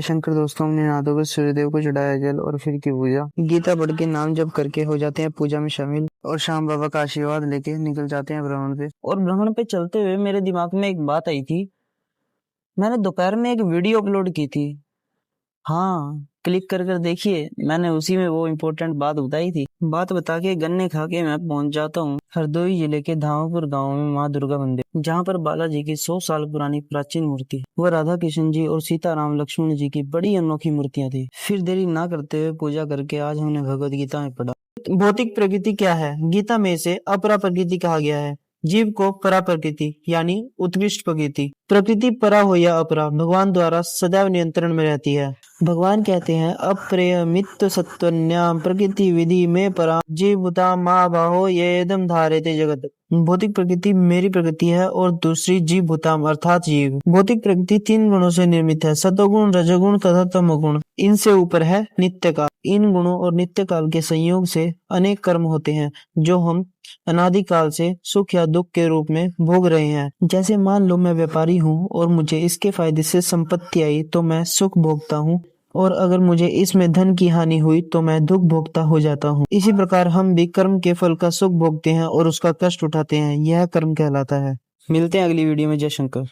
जय शंकर दोस्तों, हमने नहा कर सूर्यदेव को चढ़ाया जल और फिर की पूजा। गीता पढ़ के नाम जप करके हो जाते हैं पूजा में शामिल और शाम बाबा का आशीर्वाद लेके निकल जाते हैं भ्रमण पे। और भ्रमण पे चलते हुए मेरे दिमाग में एक बात आई थी। मैंने दोपहर में एक वीडियो अपलोड की थी। हाँ, क्लिक कर देखिए, मैंने उसी में वो इम्पोर्टेंट बात बताई थी। बात बता के गन्ने खा के मैं पहुंच जाता हूँ हरदोई जिले के धामपुर गांव में माँ दुर्गा मंदिर, जहाँ पर बालाजी की 100 साल पुरानी प्राचीन मूर्ति है। वह राधा कृष्ण जी और सीताराम लक्ष्मण जी की बड़ी अनोखी मूर्तियां थी। फिर देरी ना करते हुए पूजा करके आज हमने भगवत गीता में पढ़ा। भौतिक प्रकृति क्या है? गीता में इसे अपरा प्रकृति कहा गया है। जीव को परा प्रकृति यानी उत्कृष्ट प्रकृति, प्रकृति परा हो या अपरा, भगवान द्वारा सदैव नियंत्रण में रहती है। भगवान कहते हैं अप्रेयमित सत्वन्याम प्रकृति विधि में परा जीवता माँ बाहो ये एकदम धारेते जगत। भौतिक प्रकृति मेरी प्रकृति है और दूसरी जीव भूताम अर्थात जीव। भौतिक प्रकृति 3 गुणों से निर्मित है, सतोगुण, रजोगुण तथा तमोगुण। इनसे ऊपर है नित्य काल। इन गुणों और नित्य काल के संयोग से अनेक कर्म होते हैं जो हम अनादिकाल से सुख या दुख के रूप में भोग रहे हैं। जैसे मान लो मैं व्यापारी हूँ और मुझे इसके फायदे से संपत्ति आई तो मैं सुख भोगता हूँ, और अगर मुझे इसमें धन की हानि हुई तो मैं दुख भोगता हो जाता हूँ। इसी प्रकार हम भी कर्म के फल का सुख भोगते हैं और उसका कष्ट उठाते हैं। यह कर्म कहलाता है। मिलते हैं अगली वीडियो में। जय शंकर।